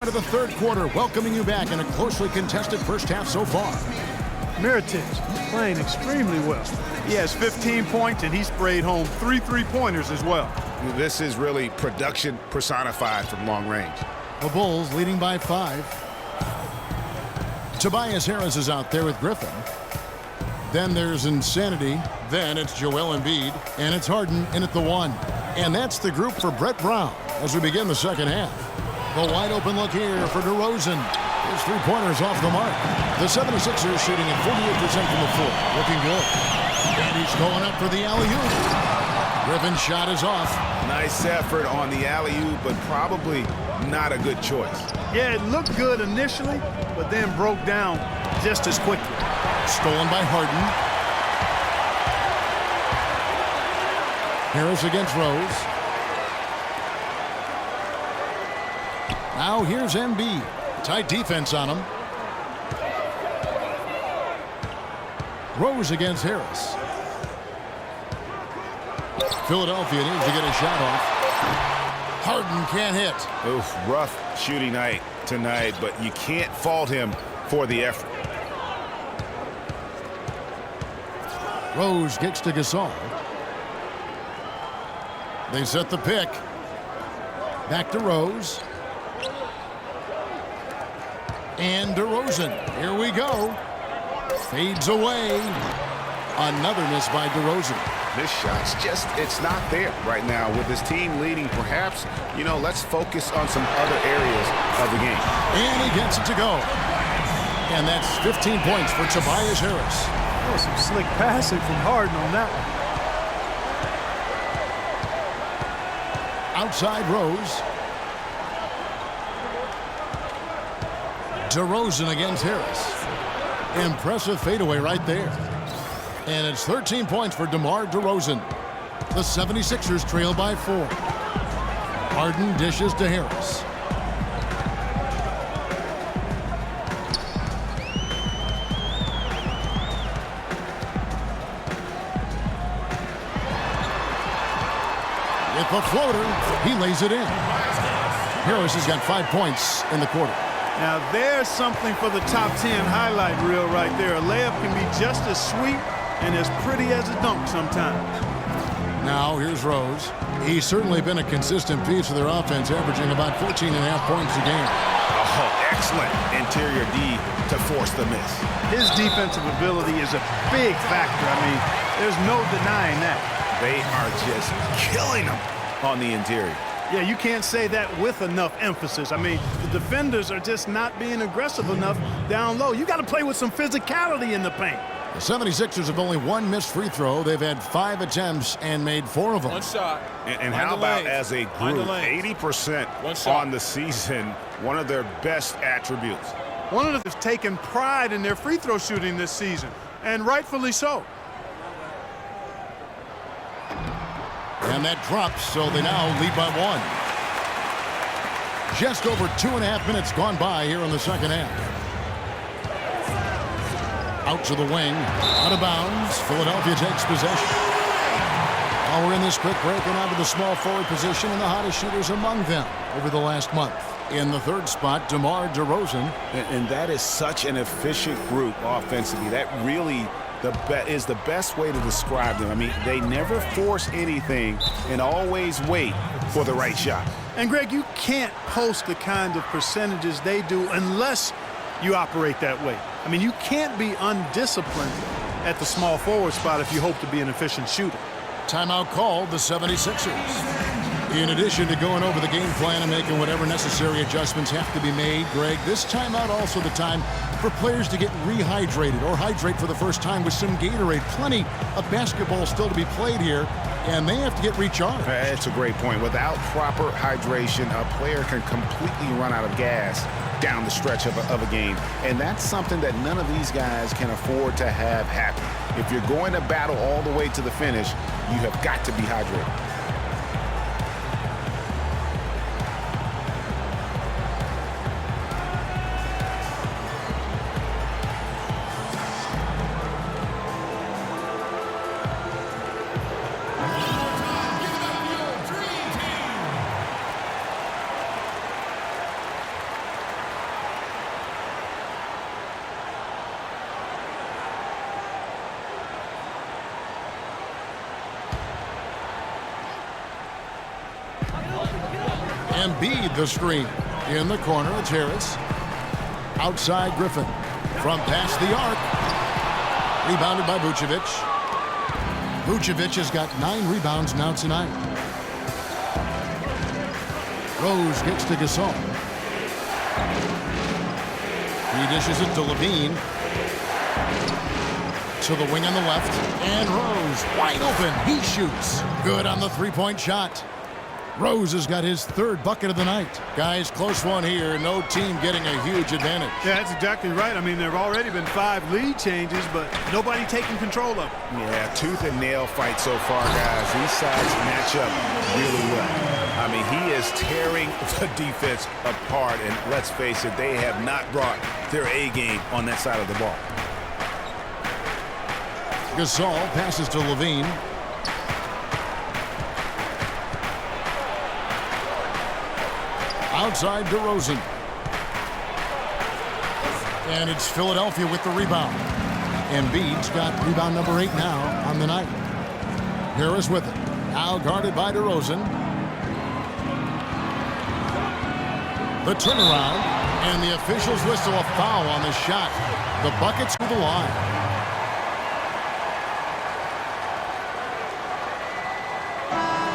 of the third quarter, welcoming you back in a closely contested first half so far. Mirotic playing extremely well. He has 15 points, and he sprayed home 3 3-pointers as well. This is really production personified from long range. The Bulls leading by 5. Tobias Harris is out there with Griffin. Then there's Insanity. Then it's Joel Embiid. And it's Harden in at the 1. And that's the group for Brett Brown as we begin the second half. The wide open look here for DeRozan. His three-pointers off the mark. The 76ers shooting at 48% from the floor. Looking good. And he's going up for the alley-oop. Griffin's shot is off. Nice effort on the alley-oop, but probably not a good choice. Yeah, it looked good initially, but then broke down just as quickly. Stolen by Harden. Harris against Rose. Now here's Embiid. Tight defense on him. Rose against Harris. Philadelphia needs to get a shot off. Harden can't hit. Oof, rough shooting night tonight, but you can't fault him for the effort. Rose kicks to Gasol. They set the pick. Back to Rose. And DeRozan. Here we go. Fades away. Another miss by DeRozan. This shot's just, it's not there right now. With his team leading, perhaps, let's focus on some other areas of the game. And he gets it to go. And that's 15 points for Tobias Harris. That was some slick passing from Harden on that one. Outside Rose. DeRozan against Harris. Impressive fadeaway right there. And it's 13 points for DeMar DeRozan. The 76ers trail by 4. Harden dishes to Harris. With the floater, he lays it in. Harris has got 5 points in the quarter. Now there's something for the top 10 highlight reel right there. A layup can be just as sweet and as pretty as a dunk sometimes. Now here's Rose. He's certainly been a consistent piece of their offense, averaging about 14.5 points a game. Oh, excellent interior D to force the miss. His defensive ability is a big factor. I mean, there's no denying that. They are just killing them on the interior. Yeah, you can't say that with enough emphasis. I mean, the defenders are just not being aggressive enough down low. You got to play with some physicality in the paint. The 76ers have only one missed free throw. They've had 5 attempts and made 4 of them. One shot. And how about as a group, 80% on the season, one of their best attributes. One of them has taken pride in their free throw shooting this season, and rightfully so. And that drops, so they now lead by 1. Just over 2.5 minutes gone by here in the second half. Out to the wing, out of bounds. Philadelphia takes possession. While we're in this quick break, and out to the small forward position, and the hottest shooters among them over the last month. In the third spot, DeMar DeRozan. And that is such an efficient group offensively. That really is the best way to describe them. I mean, they never force anything and always wait for the right shot. And, Greg, you can't post the kind of percentages they do unless you operate that way. I mean, you can't be undisciplined at the small forward spot if you hope to be an efficient shooter. Timeout called, the 76ers. In addition to going over the game plan and making whatever necessary adjustments have to be made, Greg, this timeout also the time for players to get rehydrated or hydrate for the first time with some Gatorade. Plenty of basketball still to be played here, and they have to get recharged. That's a great point. Without proper hydration, a player can completely run out of gas down the stretch of a game. And that's something that none of these guys can afford to have happen. If you're going to battle all the way to the finish, you have got to be hydrated. Embiid the screen. In the corner, it's Harris. Outside Griffin. From past the arc. Rebounded by Vucevic. Vucevic has got 9 rebounds now tonight. Rose gets to Gasol. He dishes it to Levine. To the wing on the left. And Rose wide open. He shoots. Good on the three-point shot. Rose has got his 3rd bucket of the night. Guys, close one here. No team getting a huge advantage. Yeah, that's exactly right. I mean, there have already been 5 lead changes, but nobody taking control of it. Yeah, tooth and nail fight so far, guys. These sides match up really well. I mean, he is tearing the defense apart, and let's face it, they have not brought their A game on that side of the ball. Gasol passes to Levine. Outside DeRozan. And it's Philadelphia with the rebound. Embiid's got rebound number 8 now on the night. Harris with it. Now guarded by DeRozan. The turnaround. And the officials whistle a foul on the shot. The bucket's to the line.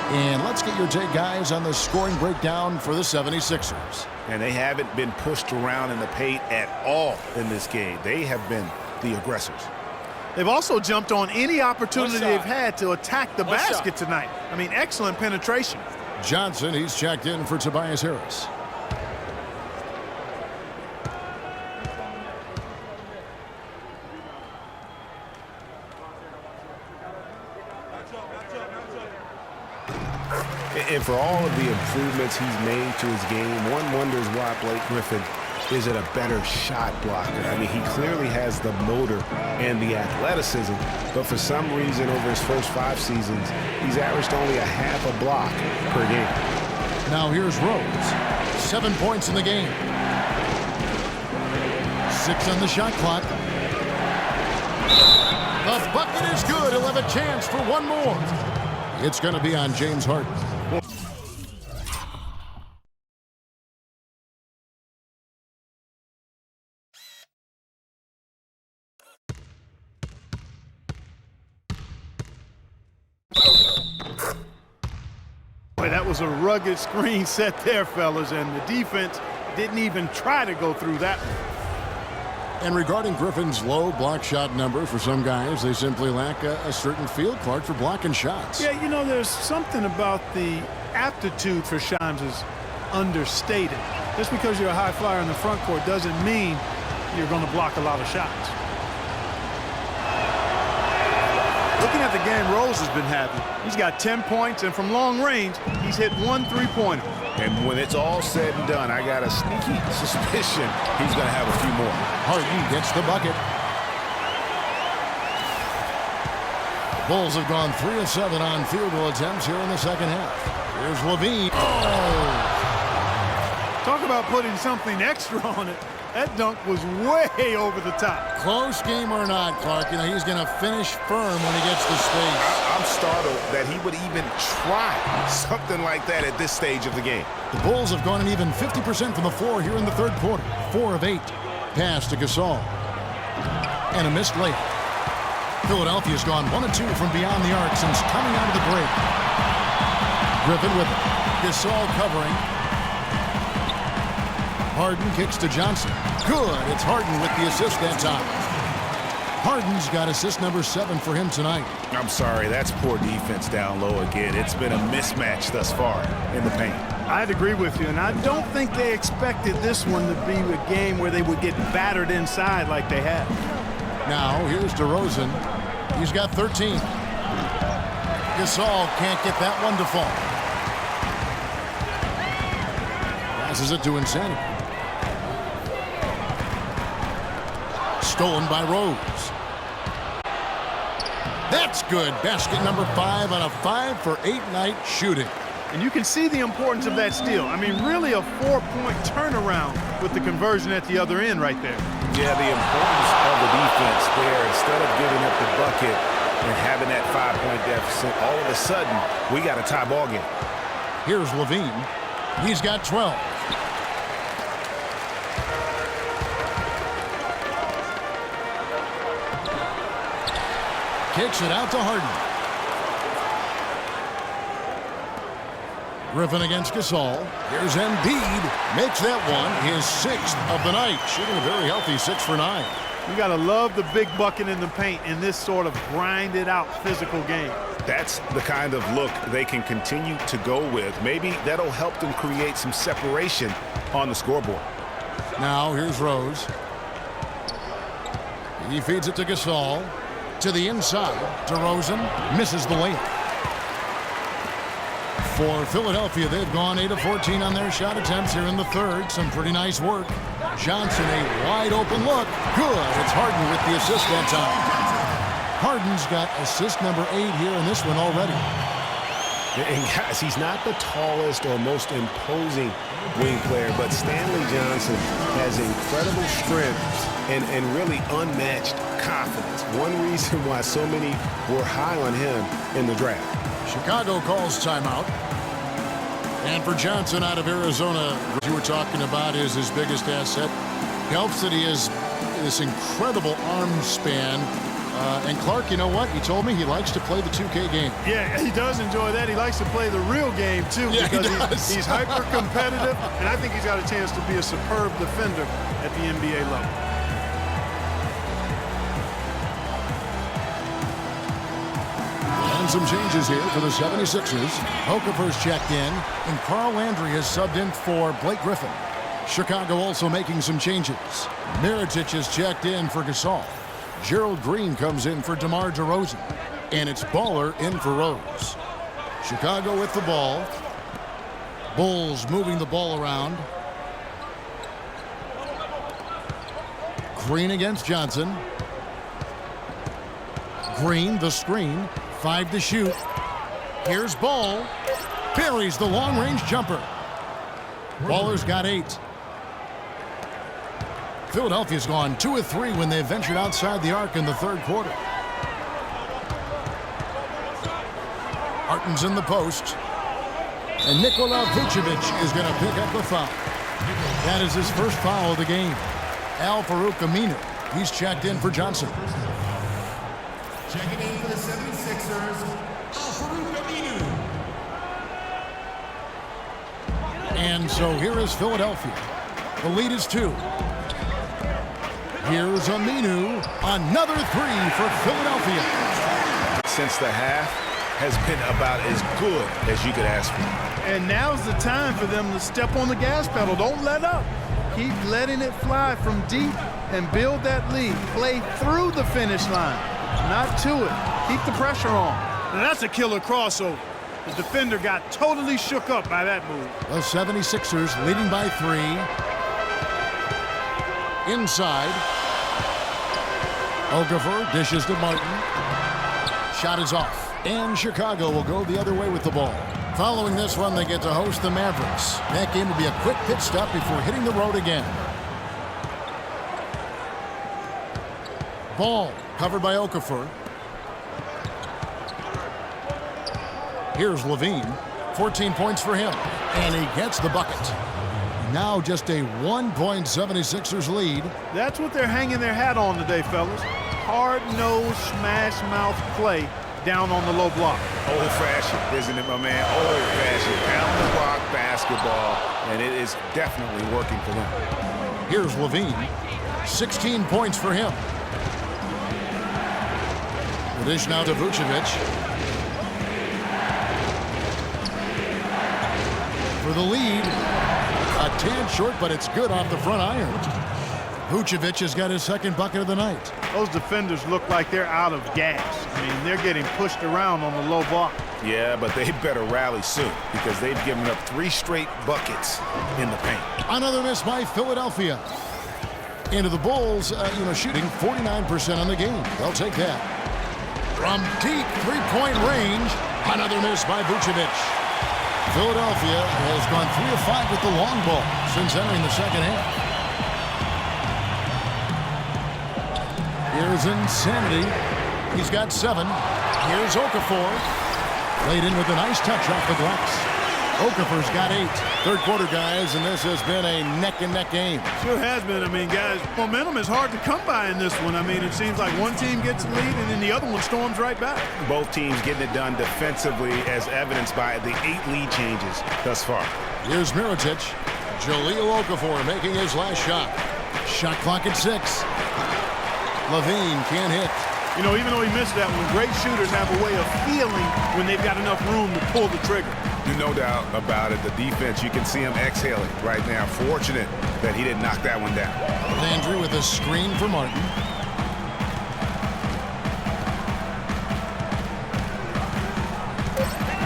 And let's get your take, guys, on the scoring breakdown for the 76ers. And they haven't been pushed around in the paint at all in this game. They have been the aggressors. They've also jumped on any opportunity they've had to attack the basket tonight. I mean, excellent penetration. Johnson, he's checked in for Tobias Harris. And for all of the improvements he's made to his game, one wonders why Blake Griffin isn't a better shot blocker. I mean, he clearly has the motor and the athleticism, but for some reason over his first 5 seasons, he's averaged only a half a block per game. Now here's Rose. 7 points in the game. 6 on the shot clock. The bucket is good. He'll have a chance for one more. It's going to be on James Harden. Boy, that was a rugged screen set there, fellas, and the defense didn't even try to go through that one. And regarding Griffin's low block shot number, for some guys, they simply lack a certain feel, Clark, for blocking shots. Yeah, you know, there's something about the aptitude for Shimes is understated. Just because you're a high flyer in the front court doesn't mean you're going to block a lot of shots. Looking at the game Rose has been having, he's got 10 points, and from long range, he's hit 1 3-pointer. And when it's all said and done, I got a sneaky suspicion he's going to have a few more. Harden gets the bucket. Bulls have gone 3 of 7 on field goal attempts here in the second half. Here's Levine. Oh! Talk about putting something extra on it. That dunk was way over the top. Close game or not, Clark, you know, he's going to finish firm when he gets the space. I'm startled that he would even try something like that at this stage of the game. The Bulls have gone an even 50% from the floor here in the third quarter. 4 of 8. Pass to Gasol. And a missed layup. Philadelphia's gone 1 of 2 from beyond the arc since coming out of the break. Griffin with it. Gasol covering. Harden kicks to Johnson. Good. It's Harden with the assist that time. Harden's got assist number 7 for him tonight. I'm sorry, that's poor defense down low again. It's been a mismatch thus far in the paint. I'd agree with you, and I don't think they expected this one to be a game where they would get battered inside like they have. Now, here's DeRozan. He's got 13. Gasol can't get that one to fall. Passes it to Insanity. Stolen by Rose. That's good. Basket number 5 on a 5-for-8 night shooting. And you can see the importance of that steal. I mean, really a 4-point turnaround with the conversion at the other end right there. Yeah, the importance of the defense there. Instead of giving up the bucket and having that 5-point deficit, all of a sudden, we got a tie ball game. Here's Levine. He's got 12. Kicks it out to Harden. Griffin against Gasol. Here's Embiid. Makes that one his 6th of the night. Shooting a very healthy 6 for 9. You got to love the big bucket in the paint in this sort of grinded out physical game. That's the kind of look they can continue to go with. Maybe that'll help them create some separation on the scoreboard. Now here's Rose. He feeds it to Gasol. To the inside. DeRozan misses the layup. For Philadelphia, they've gone 8 of 14 on their shot attempts here in the third. Some pretty nice work. Johnson, a wide open look. Good. It's Harden with the assist that time. Harden's got assist number 8 here in this one already. And guys, he's not the tallest or most imposing wing player, but Stanley Johnson has incredible strength and really unmatched confidence. One reason why so many were high on him in the draft. Chicago calls timeout. And for Johnson out of Arizona, what you were talking about is his biggest asset. Helps that he has this incredible arm span. And Clark, you know what? He told me he likes to play the 2K game. Yeah, he does enjoy that. He likes to play the real game, too, Yeah, because he's hyper-competitive, and I think he's got a chance to be a superb defender at the NBA level. And some changes here for the 76ers. Okafor's checked in, and Carl Landry has subbed in for Blake Griffin. Chicago also making some changes. Mirotic is checked in for Gasol. Gerald Green comes in for DeMar DeRozan. And it's Baller in for Rose. Chicago with the ball. Bulls moving the ball around. Green against Johnson. Green, the screen. 5 to shoot. Here's Ball. Buries the long-range jumper. Baller's got 8. Philadelphia's gone 2 of 3 when they ventured outside the arc in the third quarter. Harden's in the post. And Nikola Vucevic is going to pick up the foul. That is his first foul of the game. Al-Farouq Aminu. He's checked in for Johnson. Checking in for the 76ers, Al-Farouq Aminu. And so here is Philadelphia. The lead is 2. Here's Aminu. Another 3 for Philadelphia. Since the half has been about as good as you could ask for. And now's the time for them to step on the gas pedal. Don't let up. Keep letting it fly from deep and build that lead. Play through the finish line, not to it. Keep the pressure on. Now that's a killer crossover. The defender got totally shook up by that move. The 76ers leading by 3. Inside. Okafor dishes to Martin. Shot is off. And Chicago will go the other way with the ball. Following this one, they get to host the Mavericks. That game will be a quick pit stop before hitting the road again. Ball covered by Okafor. Here's Levine. 14 points for him. And he gets the bucket. Now just a 1-point 76ers lead. That's what they're hanging their hat on today, fellas. Hard-nosed, smash-mouth play down on the low block. Old-fashioned, isn't it, my man? Old-fashioned, pound-the-block basketball, and it is definitely working for them. Here's Levine. 16 points for him. The dish now to Vucevic. For the lead. A tad short, but it's good off the front iron. Vucevic has got his second bucket of the night. Those defenders look like they're out of gas. I mean, they're getting pushed around on the low block. Yeah, but they better rally soon because they've given up 3 straight buckets in the paint. Another miss by Philadelphia. Into the Bulls, shooting 49% on the game. They'll take that. From deep three-point range, another miss by Vucevic. Philadelphia has gone 3 of 5 with the long ball since entering the second half. Here's Insanity. He's got 7. Here's Okafor. Laid in with a nice touch off the glass. Okafor's got 8. Third quarter, guys, and this has been a neck-and-neck game. Sure has been. I mean, guys, momentum is hard to come by in this one. I mean, it seems like one team gets the lead and then the other one storms right back. Both teams getting it done defensively, as evidenced by the 8 lead changes thus far. Here's Mirotic. Jahlil Okafor making his last shot. Shot clock at 6. Levine can't hit. You know, even though he missed that one, great shooters have a way of feeling when they've got enough room to pull the trigger. No doubt about it. The defense, you can see him exhaling right now. Fortunate that he didn't knock that one down. Landry with a screen for Martin.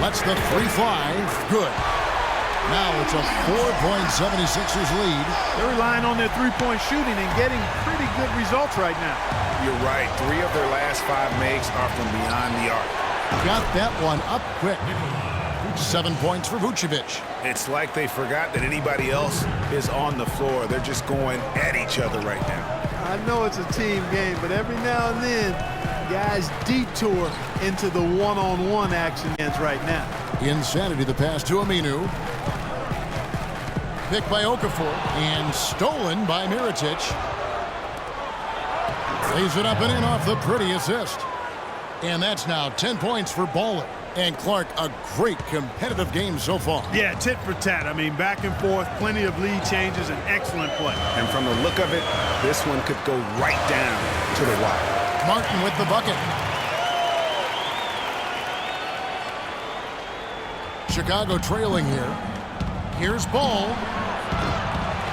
Lets the three fly. Good. Now it's a 4-point 76ers lead. They're relying on their three-point shooting and getting pretty good results right now. You're right. 3 of their last 5 makes are from beyond the arc. Got that one up quick. 7 points for Vucevic. It's like they forgot that anybody else is on the floor. They're just going at each other right now. I know it's a team game, but every now and then, guys detour into the one-on-one action ends right now. Insanity, the pass to Aminu. Picked by Okafor and stolen by Mirotic. Lays it up and in off the pretty assist. And that's now 10 points for Baller. And Clark, a great competitive game so far. Yeah, tit for tat. I mean, back and forth, plenty of lead changes, and excellent play. And from the look of it, this one could go right down to the wire. Martin with the bucket. Chicago trailing here. Here's Ball.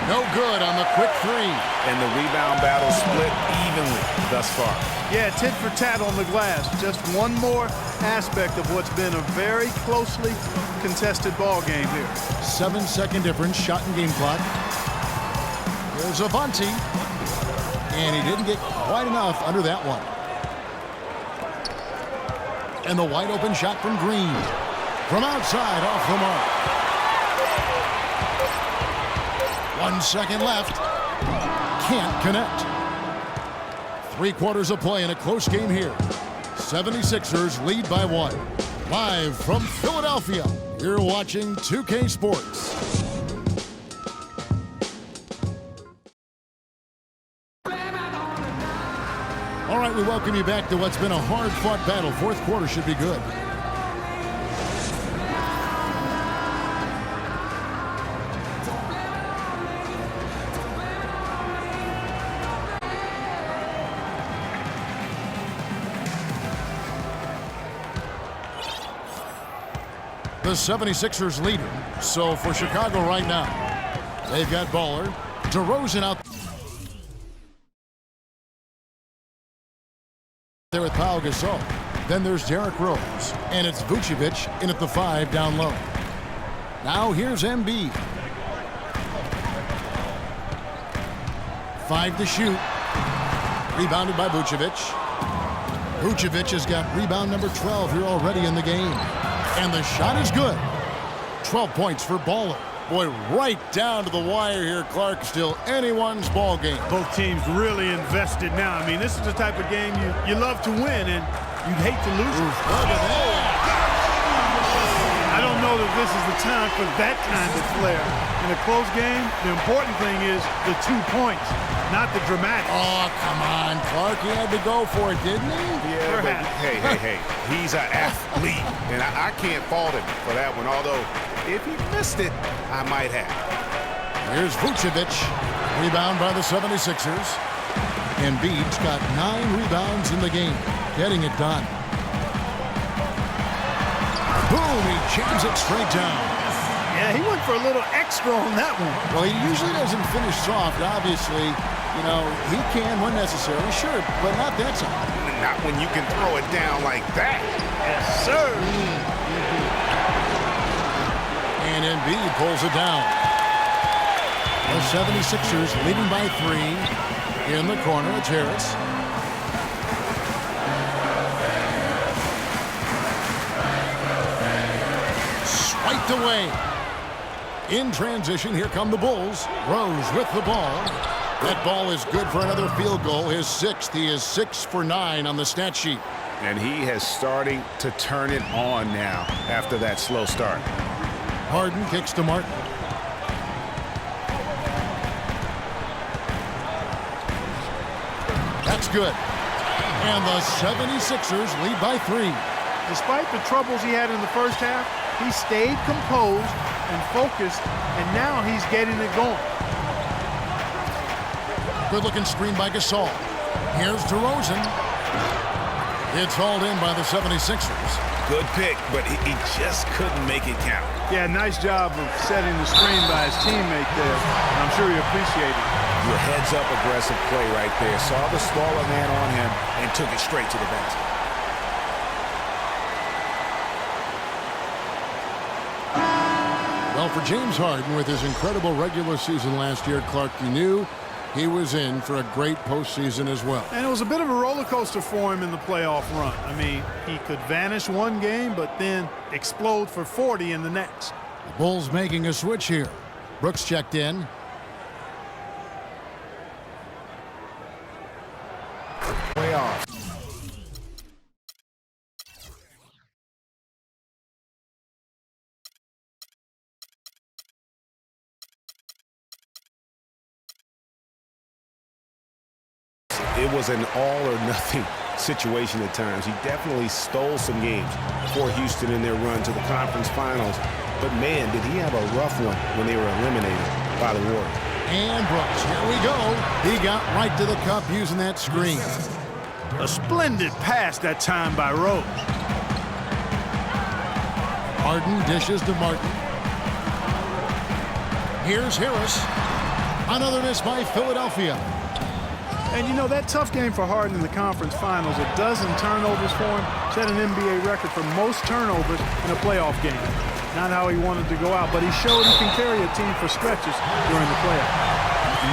No good on the quick 3. And the rebound battle split evenly thus far. Yeah, tit for tat on the glass. Just one more aspect of what's been a very closely contested ball game here. 7-second difference, shot and game clock. Here's Avanti. And he didn't get quite enough under that one. And the wide open shot from Green. From outside, off the mark. 1 second left. Can't connect. 3 quarters of play in a close game here. 76ers lead by 1. Live from Philadelphia, you're watching 2K Sports. All right, we welcome you back to what's been a hard-fought battle. Fourth quarter should be good. The 76ers leading. So for Chicago right now, they've got Baller, DeRozan out there with Pau Gasol. Then there's Derrick Rose, and it's Vucevic in at the 5 down low. Now here's Embiid. 5 to shoot. Rebounded by Vucevic. Vucevic has got rebound number 12 here already in the game. And the shot is good. 12 points for Baller. Boy, right down to the wire here, Clark. Still anyone's ball game. Both teams really invested now. I mean, this is the type of game you love to win, and you'd hate to lose it. Look at that. I don't know that this is the time for that kind of flair. In a close game, the important thing is the 2 points, not the dramatic. Oh, come on, Clark. He had to go for it, didn't he? Yeah, but hey. He's an athlete, and I can't fault him for that one. Although, if he missed it, I might have. Here's Vucevic. Rebound by the 76ers. Embiid's got 9 rebounds in the game. Getting it done. Boom, he jams it straight down. Yeah, he went for a little extra on that one. Well, he usually doesn't finish soft, obviously. You know, he can when necessary, sure, but not that time. Not when you can throw it down like that. Yes, sir. And Embiid pulls it down. The 76ers leading by 3. In the corner, it's Harris. Swiped away. In transition, here come the Bulls. Rose with the ball. That ball is good for another field goal. His 6th. He is 6 for 9 on the stat sheet. And he has starting to turn it on now after that slow start. Harden kicks to Martin. That's good. And the 76ers lead by 3. Despite the troubles he had in the first half, he stayed composed and focused, and now he's getting it going. Good-looking screen by Gasol. Here's DeRozan. It's hauled in by the 76ers. Good pick, but he just couldn't make it count. Yeah, nice job of setting the screen by his teammate there. I'm sure he appreciated it. Your heads-up aggressive play right there. Saw the smaller man on him and took it straight to the basket. Well, for James Harden, with his incredible regular season last year, Clark, you knew he was in for a great postseason as well. And it was a bit of a roller coaster for him in the playoff run. I mean, he could vanish one game, but then explode for 40 in the next. The Bulls making a switch here. Brooks checked in. Playoff. It was an all-or-nothing situation at times. He definitely stole some games for Houston in their run to the conference finals. But, man, did he have a rough one when they were eliminated by the Warriors. And Brooks, here we go. He got right to the cup using that screen. A splendid pass that time by Rose. Harden dishes to Martin. Here's Harris. Another miss by Philadelphia. And, you know, that tough game for Harden in the conference finals, a dozen turnovers for him, set an NBA record for most turnovers in a playoff game. Not how he wanted to go out, but he showed he can carry a team for stretches during the playoffs.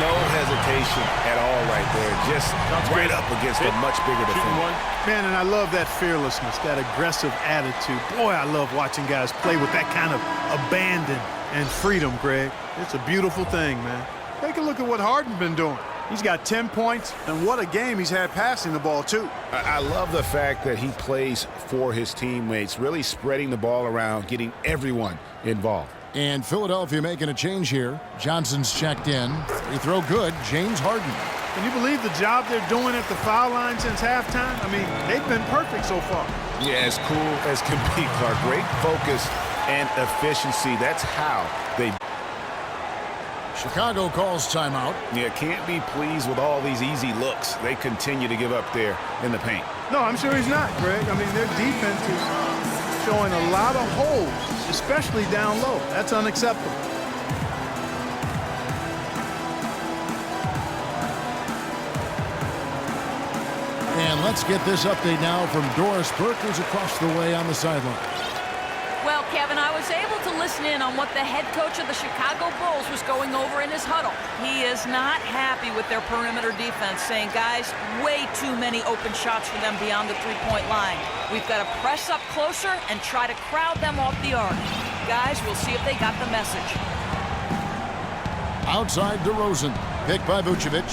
No hesitation at all right there. Just right up against a much bigger defender. Man, and I love that fearlessness, that aggressive attitude. Boy, I love watching guys play with that kind of abandon and freedom, Greg. It's a beautiful thing, man. Take a look at what Harden's been doing. He's got 10 points, and what a game he's had passing the ball, too. I love the fact that he plays for his teammates, really spreading the ball around, getting everyone involved. And Philadelphia making a change here. Johnson's checked in. Free throw good. James Harden. Can you believe the job they're doing at the foul line since halftime? I mean, they've been perfect so far. Yeah, as cool as can be, Clark. Great focus and efficiency. That's how they... Chicago calls timeout. Yeah, can't be pleased with all these easy looks they continue to give up there in the paint. No, I'm sure he's not, Greg. I mean, their defense is showing a lot of holes, especially down low. That's unacceptable. And let's get this update now from Doris Burke, who's across the way on the sideline. Well, Kevin, I was able to listen in on what the head coach of the Chicago Bulls was going over in his huddle. He is not happy with their perimeter defense, saying, guys, way too many open shots for them beyond the three-point line. We've got to press up closer and try to crowd them off the arc. Guys, we'll see if they got the message. Outside DeRozan, picked by Vucevic.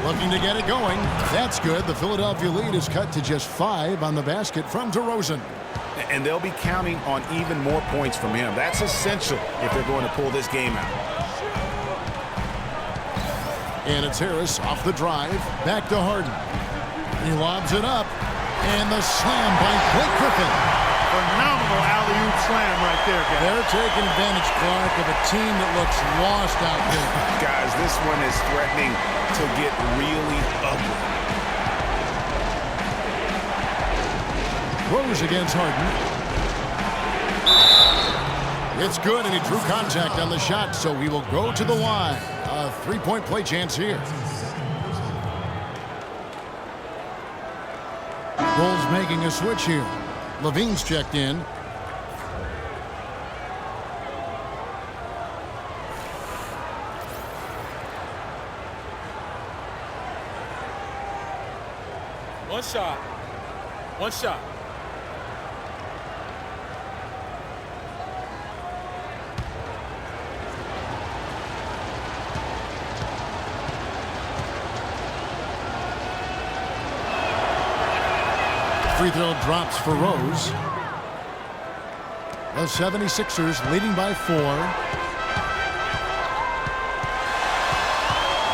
Looking to get it going. That's good. The Philadelphia lead is cut to just 5 on the basket from DeRozan. And they'll be counting on even more points from him. That's essential if they're going to pull this game out. And it's Harris off the drive. Back to Harden. He lobs it up. And the slam by Blake Griffin. Phenomenal alley-oop slam right there, guys. They're taking advantage, Clark, of a team that looks lost out there. Guys, this one is threatening to get really ugly. Rose against Harden. It's good, and he drew contact on the shot, so he will go to the line. A three-point play chance here. Bulls making a switch here. Levine's checked in. One shot. One shot. Free throw drops for Rose. The 76ers leading by 4.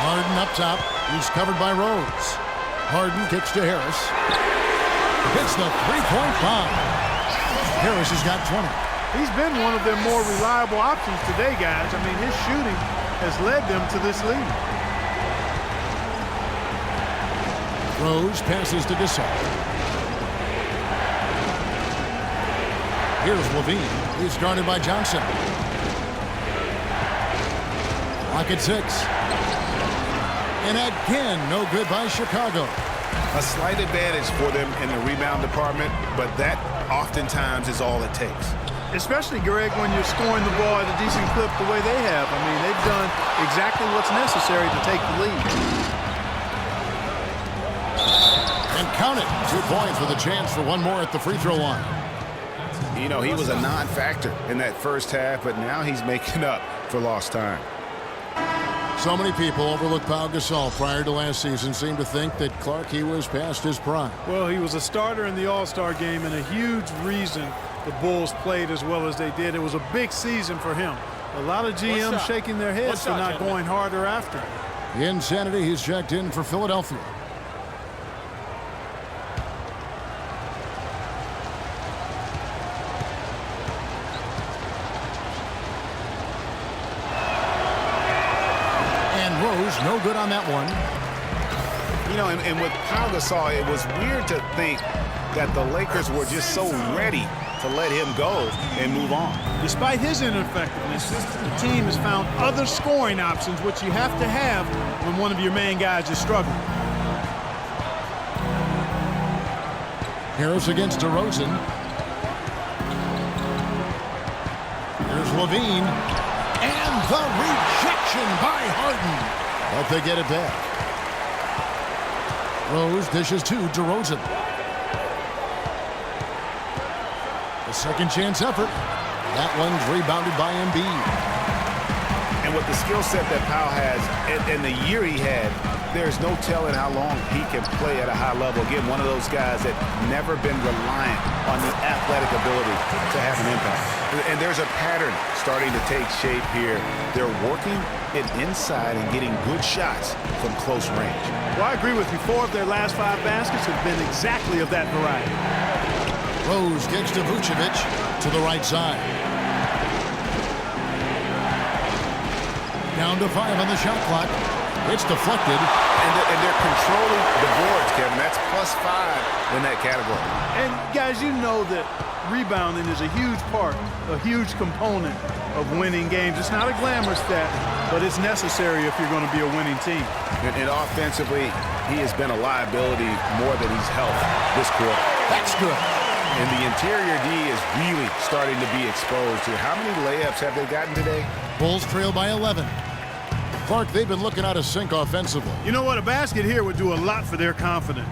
Harden up top. He's covered by Rose. Harden kicks to Harris. Hits the three-point bomb. Harris has got 20. He's been one of their more reliable options today, guys. I mean, his shooting has led them to this lead. Rose passes to Gasol. Here's Levine. He's guarded by Johnson. Clock at 6. And again, no good by Chicago. A slight advantage for them in the rebound department, but that oftentimes is all it takes. Especially, Greg, when you're scoring the ball at a decent clip the way they have. I mean, they've done exactly what's necessary to take the lead. And count it. 2 points with a chance for one more at the free throw line. You know, he was a non-factor in that first half, but now he's making up for lost time. So many people overlooked Pau Gasol prior to last season, seemed to think that Clark, he was past his prime. Well, he was a starter in the All-Star game and a huge reason the Bulls played as well as they did. It was a big season for him. A lot of GMs shaking their heads for not going harder after him. Insanity, he's checked in for Philadelphia. No good on that one. You know, and with Pau Gasol, it was weird to think that the Lakers were just so ready to let him go and move on. Despite his ineffectiveness, the team has found other scoring options, which you have to have when one of your main guys is struggling. Harris against DeRozan. Here's Levine. And the rejection by Harden. But they get it back. Rose dishes to DeRozan. The second chance effort. That one's rebounded by Embiid. And with the skill set that Pau has and the year he had, there's no telling how long he can play at a high level. Again, one of those guys that never been reliant on the athletic ability to have an impact. And there's a pattern starting to take shape here. They're working it inside and getting good shots from close range. Well, I agree with you. 4 of their last 5 baskets have been exactly of that variety. Rose kicks to Vucevic to the right side. Down to 5 on the shot clock. It's deflected. And they're controlling the boards, Kevin. That's +5 in that category. And, guys, you know that rebounding is a huge part, a huge component of winning games. It's not a glamour stat, but it's necessary if you're going to be a winning team. And offensively, he has been a liability more than he's helped this quarter. That's good. And the interior D is really starting to be exposed here. How many layups have they gotten today? Bulls trail by 11. Clark, they've been looking out of sync offensively. You know what? A basket here would do a lot for their confidence.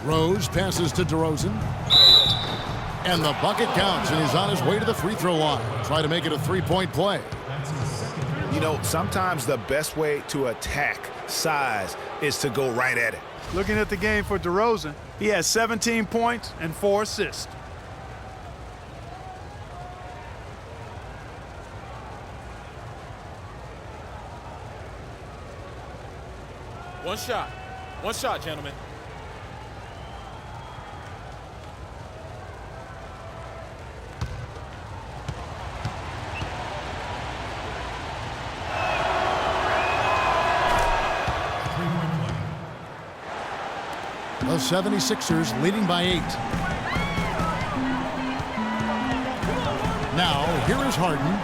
Rose passes to DeRozan. And the bucket counts, and he's on his way to the free throw line. Try to make it a 3-point play. You know, sometimes the best way to attack size is to go right at it. Looking at the game for DeRozan, he has 17 points and 4 assists. One shot, gentlemen. The 76ers leading by 8. Now, here is Harden.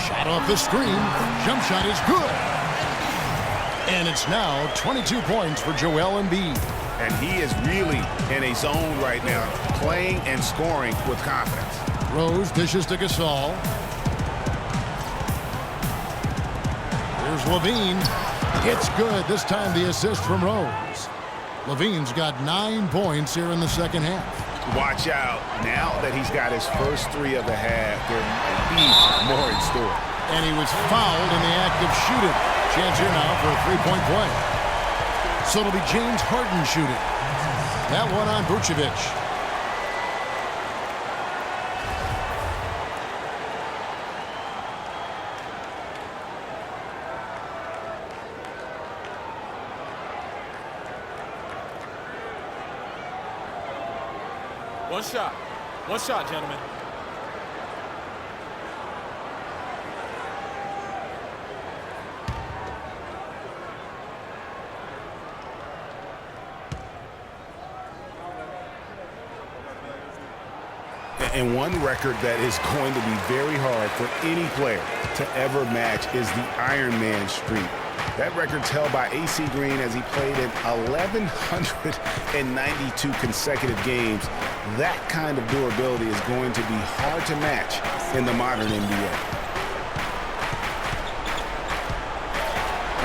Shot off the screen. Jump shot is good. And it's now 22 points for Joel Embiid. And he is really in a zone right now, playing and scoring with confidence. Rose dishes to Gasol. Here's Levine. It's good. This time the assist from Rose. Levine's got 9 points here in the second half. Watch out. Now that he's got his first 3 of the half, there might be more in store. And he was fouled in the act of shooting. Chance here now for a 3-point play. So it'll be James Harden shooting. That one on Vucevic. One shot. One shot, gentlemen. And one record that is going to be very hard for any player to ever match is the Iron Man streak. That record's held by AC Green as he played in 1,192 consecutive games. That kind of durability is going to be hard to match in the modern NBA.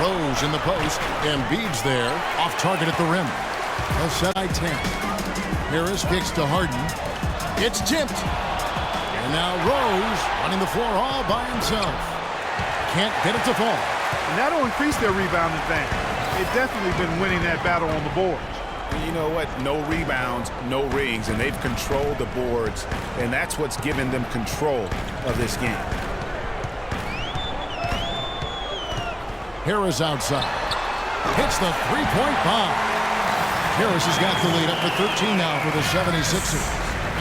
Rose in the post. Embiid's there. Off target at the rim. A set by 10. Harris kicks to Harden. It's tipped. And now Rose running the floor all by himself. Can't get it to fall. And that'll increase their rebound advantage. They've definitely been winning that battle on the boards. You know what? No rebounds, no rings, and they've controlled the boards, and that's what's given them control of this game. Harris outside. Hits the three-point bomb. Harris has got the lead up to 13 now for the 76ers.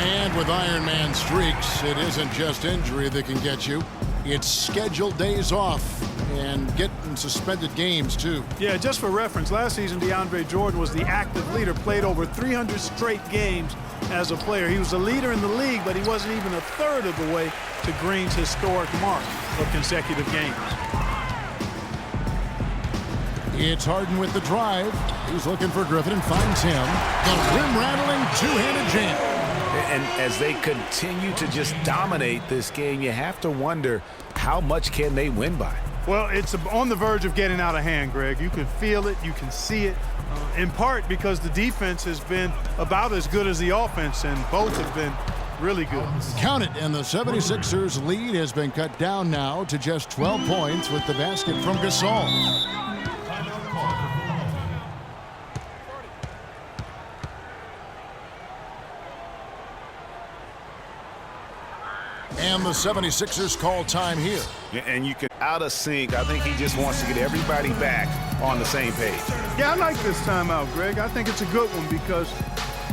And with Iron Man streaks, it isn't just injury that can get you. It's scheduled days off and getting suspended games, too. Yeah, just for reference, last season DeAndre Jordan was the active leader, played over 300 straight games as a player. He was a leader in the league, but he wasn't even a third of the way to Green's historic mark of consecutive games. It's Harden with the drive. He's looking for Griffin and finds him. The rim-rattling two-handed jam. And as they continue to just dominate this game, you have to wonder how much can they win by? Well, it's on the verge of getting out of hand, Greg. You can feel it. You can see it. In part because the defense has been about as good as the offense, and both have been really good. Count it, and the 76ers lead has been cut down now to just 12 points with the basket from Gasol. And the 76ers call time here. And you can out of sync. I think he just wants to get everybody back on the same page. Yeah, I like this timeout, Greg. I think it's a good one because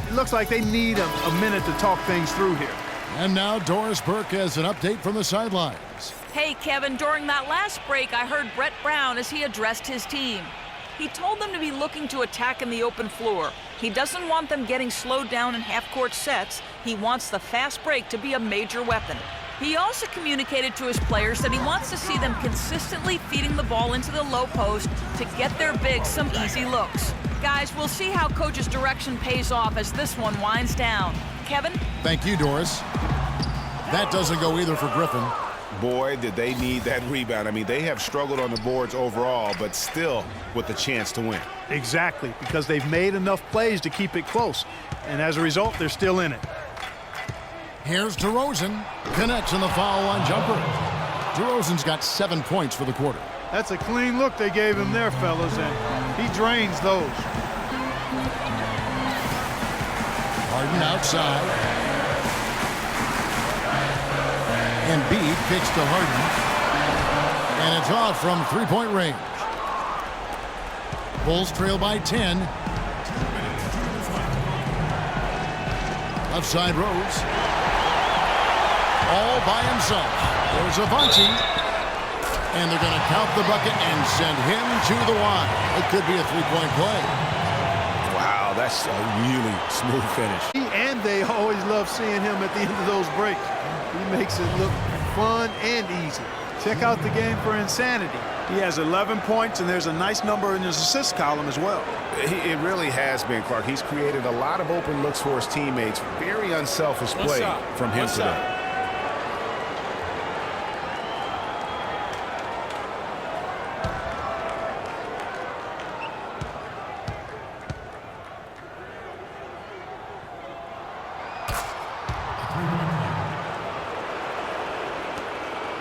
it looks like they need a minute to talk things through here. And now Doris Burke has an update from the sidelines. Hey, Kevin, during that last break, I heard Brett Brown as he addressed his team. He told them to be looking to attack in the open floor. He doesn't want them getting slowed down in half-court sets. He wants the fast break to be a major weapon. He also communicated to his players that he wants to see them consistently feeding the ball into the low post to get their bigs some easy looks. Guys, we'll see how Coach's direction pays off as this one winds down. Kevin? Thank you, Doris. That doesn't go either for Griffin. Boy, did they need that rebound. I mean, they have struggled on the boards overall, but still with a chance to win. Exactly, because they've made enough plays to keep it close. And as a result, they're still in it. Here's DeRozan. Connects on the foul line jumper. DeRozan's got 7 points for the quarter. That's a clean look they gave him there, fellas, and he drains those. Harden outside. Embiid kicks to Harden. And it's off from three-point range. Bulls trail by 10. Left side Rose. All by himself. There's Avanti. And they're going to count the bucket and send him to the line. It could be a three-point play. Wow, that's a really smooth finish. And they always love seeing him at the end of those breaks. He makes it look fun and easy. Check out the game for insanity. He has 11 points, and there's a nice number in his assist column as well. It really has been, Clark. He's created a lot of open looks for his teammates. Very unselfish play from him today.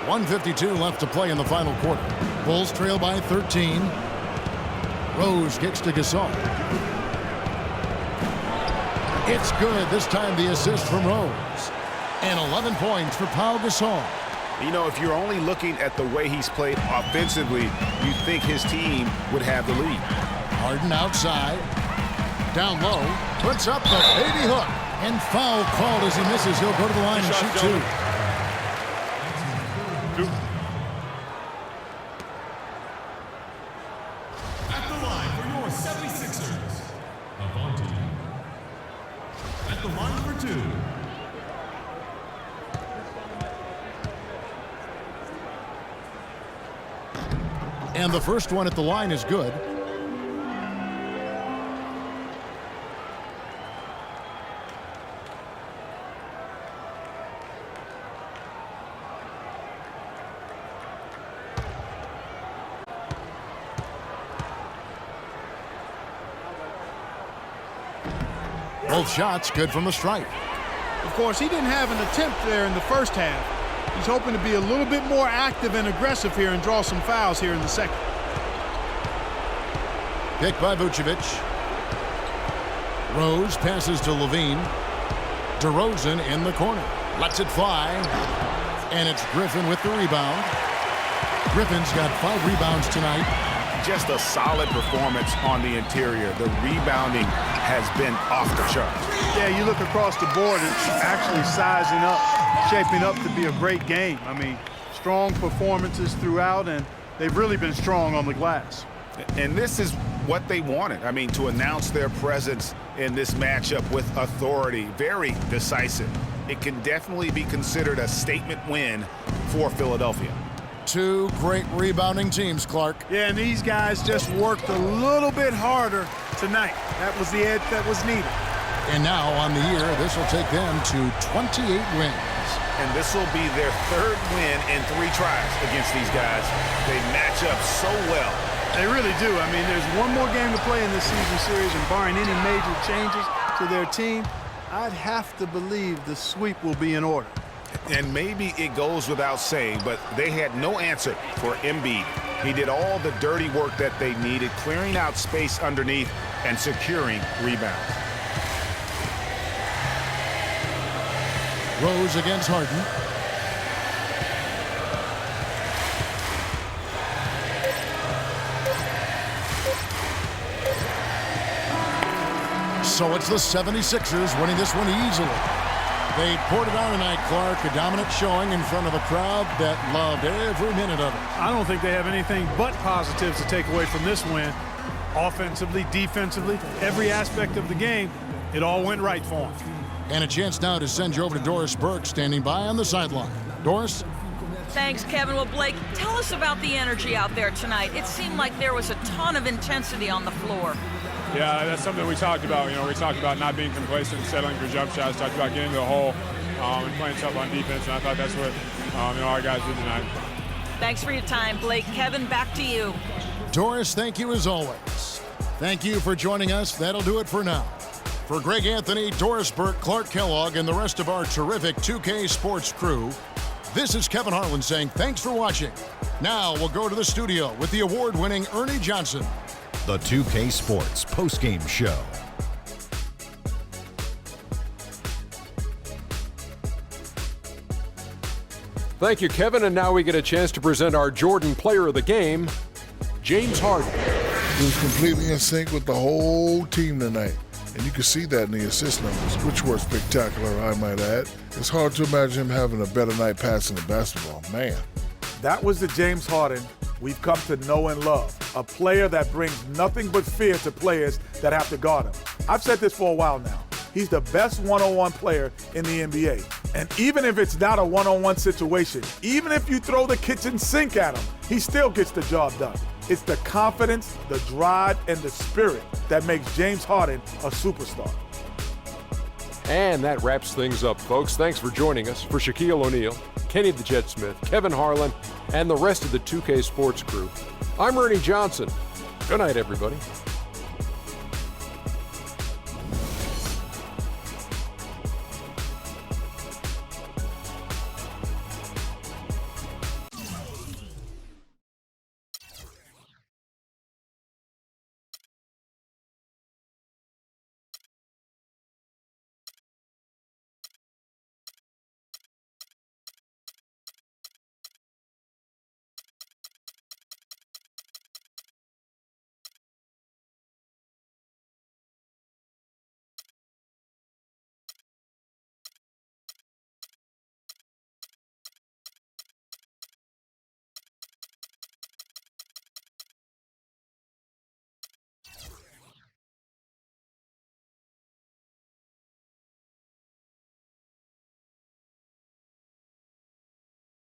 .152 left to play in the final quarter. Bulls trail by 13. Rose kicks to Gasol. It's good. This time the assist from Rose. And 11 points for Pau Gasol. You know, if you're only looking at the way he's played offensively, you think his team would have the lead. Harden outside. Down low. Puts up the baby hook. And foul called as he misses. He'll go to the line and shoot two. At the line for your 76ers, Avanti. At the line for two. And the first one at the line is good. Both shots good from the stripe. Of course, he didn't have an attempt there in the first half. He's hoping to be a little bit more active and aggressive here and draw some fouls here in the second. Pick by Vucevic. Rose passes to Levine. DeRozan in the corner. Lets it fly. And it's Griffin with the rebound. Griffin's got 5 rebounds tonight. Just a solid performance on the interior. The rebounding has been off the charts. Yeah, you look across the board, it's actually sizing up, shaping up to be a great game. I mean, strong performances throughout, and they've really been strong on the glass. And this is what they wanted. I mean, to announce their presence in this matchup with authority, very decisive. It can definitely be considered a statement win for Philadelphia. 2 great rebounding teams, Clark. Yeah, and these guys just worked a little bit harder tonight. That was the edge that was needed. And now on the year, this will take them to 28 wins. And this will be their 3rd win in 3 tries against these guys. They match up so well. They really do. I mean, there's one more game to play in this season series, and barring any major changes to their team, I'd have to believe the sweep will be in order. And maybe it goes without saying, but they had no answer for Embiid. He did all the dirty work that they needed, clearing out space underneath and securing rebounds. Rose against Harden. So it's the 76ers winning this one easily. They poured it on tonight, Clark. A dominant showing in front of a crowd that loved every minute of it. I don't think they have anything but positives to take away from this win. Offensively, defensively, every aspect of the game, it all went right for them. And a chance now to send you over to Doris Burke, standing by on the sideline. Doris? Thanks, Kevin. Well, Blake, tell us about the energy out there tonight. It seemed like there was a ton of intensity on the floor. Yeah, that's something we talked about. You know, we talked about not being complacent and settling for jump shots. Talked about getting to the hole and playing tough on defense, and I thought that's what our guys did tonight. Thanks for your time, Blake. Kevin, back to you. Doris, thank you as always. Thank you for joining us. That'll do it for now. For Greg Anthony, Doris Burke, Clark Kellogg, and the rest of our terrific 2K Sports crew, this is Kevin Harlan saying thanks for watching. Now we'll go to the studio with the award-winning Ernie Johnson. The 2K Sports postgame show. Thank you, Kevin. And now we get a chance to present our Jordan Player of the Game, James Harden. He was completely in sync with the whole team tonight. And you can see that in the assist numbers, which were spectacular, I might add. It's hard to imagine him having a better night passing the basketball. Man. That was the James Harden we've come to know and love. A player that brings nothing but fear to players that have to guard him. I've said this for a while now. He's the best one-on-one player in the NBA. And even if it's not a one-on-one situation, even if you throw the kitchen sink at him, he still gets the job done. It's the confidence, the drive, and the spirit that makes James Harden a superstar. And that wraps things up, folks. Thanks for joining us. For Shaquille O'Neal, Kenny the Jet Smith, Kevin Harlan, and the rest of the 2K Sports crew, I'm Ernie Johnson. Good night, everybody.